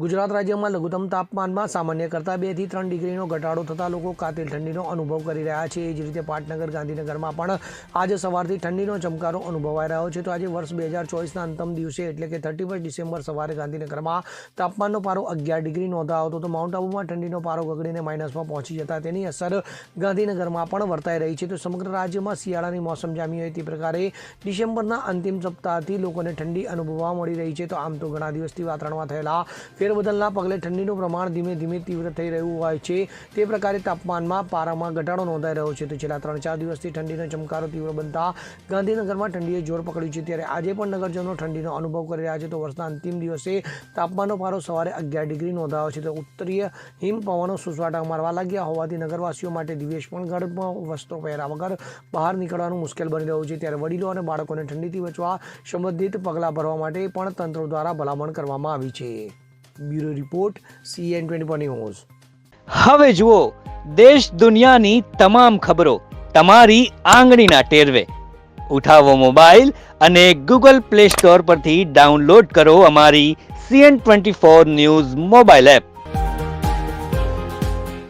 ગુજરાત રાજ્યમાં લઘુત્તમ તાપમાનમાં સામાન્ય કરતાં 2 થી 3 ડિગ્રીનો ઘટાડો થતાં લોકો કાતિલ ઠંડીનો અનુભવ કરી રહ્યા છે। એ જ રીતે પાટનગર ગાંધીનગરમાં પણ આજે સવારથી ઠંડીનો ચમકારો અનુભવાઈ રહ્યો છે। તો આજે વર્ષ 2024ના અંતિમ દિવસે એટલે કે 31 ડિસેમ્બર સવારે ગાંધીનગરમાં તાપમાનનો પારો 11 ડિગ્રી નોંધાયો હતો। તો માઉન્ટ આબુમાં ઠંડીનો પારો ગગડીને માઇનસમાં પહોંચી જતા તેની અસર ગાંધીનગરમાં પણ વર્તાઈ રહી છે। તો સમગ્ર રાજ્યમાં શિયાળાની મોસમ જામી હોય તે પ્રકારે ડિસેમ્બરના અંતિમ સપ્તાહથી લોકોને ઠંડી અનુભવવા મળી રહી છે। તો આમ તો ઘણા દિવસથી વાતાવરણમાં થયેલા ફેરબદલના પગલે ઠંડીનું પ્રમાણ ધીમે ધીમે તીવ્ર થઈ રહ્યું હોય છે। તે પ્રકારે તાપમાનમાં પારામાં ઘટાડો નોંધાઈ રહ્યો છે। તો છેલ્લા 3-4 દિવસથી ઠંડીનો ચમકારો તીવ્ર બનતા ગાંધીનગરમાં ઠંડીએ જોર પકડ્યું છે। ત્યારે આજે પણ નગરજનો ઠંડીનો અનુભવ કરી રહ્યા છે। તો વર્ષના અંતિમ દિવસે તાપમાનનો પારો સવારે 11 ડિગ્રી નોંધાયો છે। તો ઉત્તરીય હિમ પવનો સુસવાટા મારવા લાગ્યા હોવાથી નગરવાસીઓ માટે દિવેશ પણ ગર્ભ વસ્ત્રો પહેર્યા વગર બહાર નીકળવાનું મુશ્કેલ બની રહ્યું છે। ત્યારે વડીલો અને બાળકોને ઠંડીથી બચવા સંબંધિત પગલાં ભરવા માટે પણ તંત્ર દ્વારા ભલામણ કરવામાં આવી છે। Bureau report CN24 news. હવે જુઓ દેશ દુનિયાની તમામ ખબરો તમારી આંગળીના ટેરવે। ઉઠાવો મોબાઈલ અને ગૂગલ પ્લે સ્ટોર પરથી ડાઉનલોડ કરો અમારી CN24 ન્યૂઝ મોબાઈલ એપ।